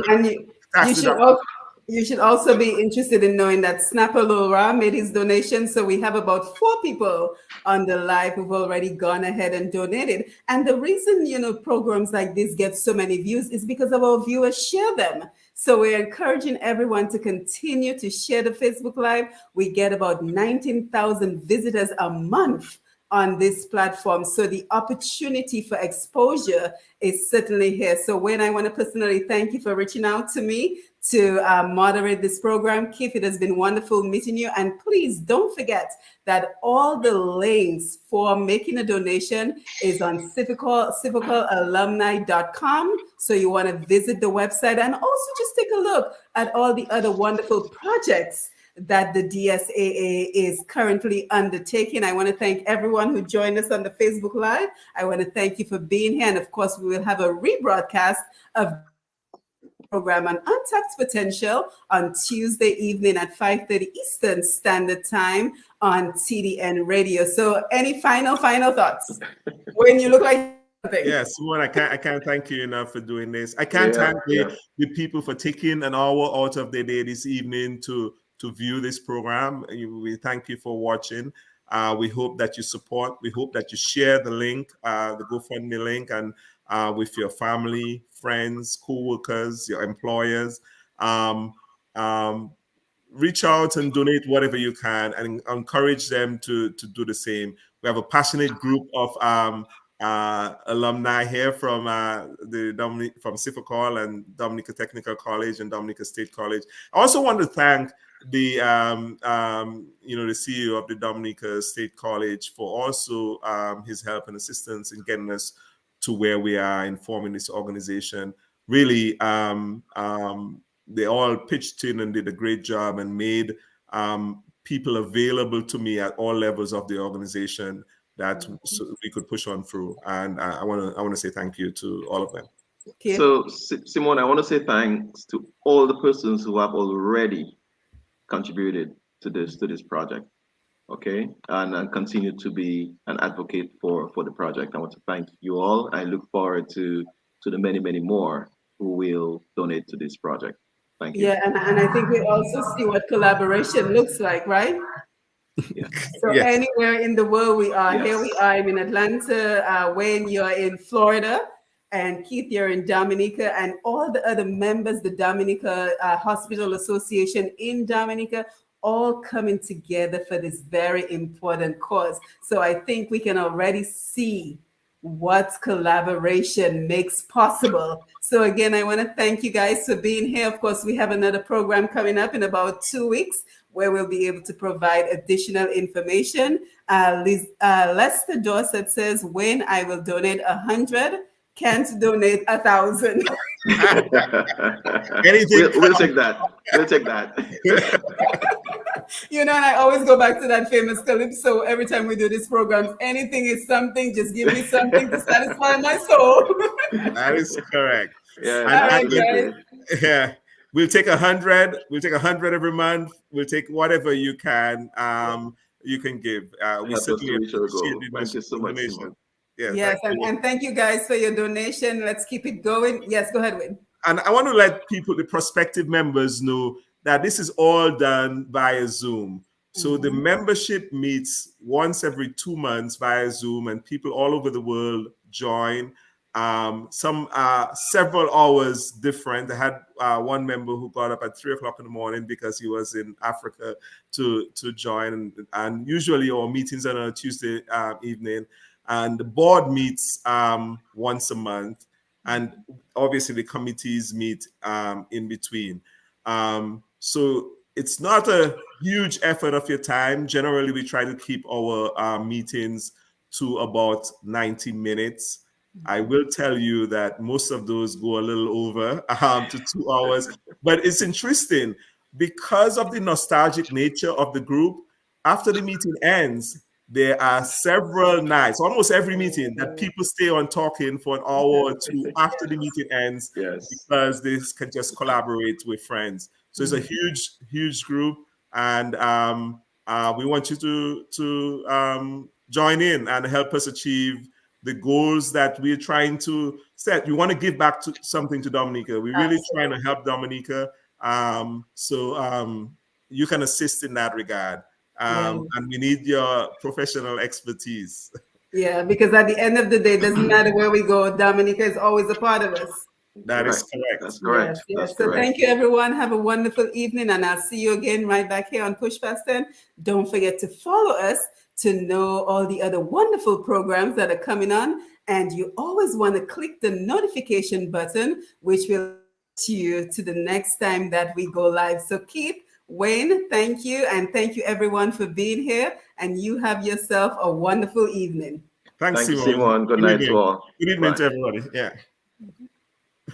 you should also be interested in knowing that Snapper Laura made his donation. So we have about 4 people on the live who've already gone ahead and donated. And the reason, programs like this get so many views is because of our viewers share them. So we're encouraging everyone to continue to share the Facebook Live. We get about 19,000 visitors a month on this platform. So the opportunity for exposure is certainly here. So Wayne, I want to personally thank you for reaching out to me to moderate this program. Keith, it has been wonderful meeting you. And please don't forget that all the links for making a donation is on SiFoColAlumni.com. So you want to visit the website and also just take a look at all the other wonderful projects that the DSAA is currently undertaking. I want to thank everyone who joined us on the Facebook Live. I want to thank you for being here. And of course, we will have a rebroadcast of program on Untapped Potential on Tuesday evening at 5:30 Eastern Standard Time on TDN Radio. So any final thoughts? When you look like something. Yes, Simone, I can't thank you enough for doing this. I can't thank the people for taking an hour out of their day this evening to view this program. We thank you for watching. We hope that you support. We hope that you share the link, the GoFundMe link, and with your family, friends, co-workers, your employers. Reach out and donate whatever you can, and encourage them to do the same. We have a passionate group of alumni here from from SiFoCol and Dominica Technical College and Dominica State College. I also want to thank the the CEO of the Dominica State College for also his help and assistance in getting us to where we are in forming this organization. Really, they all pitched in and did a great job and made people available to me at all levels of the organization that we could push on through. And I want to say thank you to all of them. Okay. So, Simone, I want to say thanks to all the persons who have already contributed to this project, okay, and continue to be an advocate for the project. I want to thank you all. I look forward to the many more who will donate to this project. Thank you. Yeah, and I think we also see what collaboration looks like, right? Yeah. So anywhere in the world we are. Yes. Here we are. I'm in Atlanta. Wayne, you're in Florida. And Keith, you're in Dominica. And all the other members, the Dominica Hospital Association in Dominica, all coming together for this very important cause. So I think we can already see what collaboration makes possible. So again, I want to thank you guys for being here. Of course, we have another program coming up in about 2 weeks where we'll be able to provide additional information. Lester Dorset says, when I will donate 100, can't donate 1,000. We'll take that. We'll take that. And I always go back to that famous calypso every time we do this program. Anything is something, just give me something to satisfy my soul. That is correct. Yeah, yeah. We'll take 100. We'll take 100 every month. We'll take whatever you can give. We certainly appreciate the Thank you so much, donation. Yes, and thank you guys for your donation. Let's keep it going. Yes, go ahead, Win. And I want to let people, the prospective members, know that this is all done via Zoom. So the membership meets once every 2 months via Zoom, and people all over the world join. Some several hours different. I had one member who got up at 3 o'clock in the morning because he was in Africa to join. And usually our meetings are on a Tuesday evening. And the board meets once a month. And obviously the committees meet in between. So it's not a huge effort of your time. Generally, we try to keep our meetings to about 90 minutes. I will tell you that most of those go a little over to 2 hours. But it's interesting because of the nostalgic nature of the group. After the meeting ends, there are several nights, almost every meeting, that people stay on talking for an hour or two after the meeting ends, because they can just collaborate with friends. So it's a huge group, and we want you to join in and help us achieve the goals that we're trying to set. We want to give back something to Dominica. We're really trying to help Dominica, so you can assist in that regard. And we need your professional expertise. Yeah, because at the end of the day, it doesn't matter where we go, Dominica is always a part of us. That is correct. That's correct. Yes. That's so correct. Thank you, everyone. Have a wonderful evening, and I'll see you again right back here on Push Past 10. Don't forget to follow us to know all the other wonderful programs that are coming on. And you always want to click the notification button, which will take you to the next time that we go live. So keep Wayne, thank you. And thank you, everyone, for being here. And you have yourself a wonderful evening. Thanks, Simone. Good night to all. Good evening to everybody. Yeah.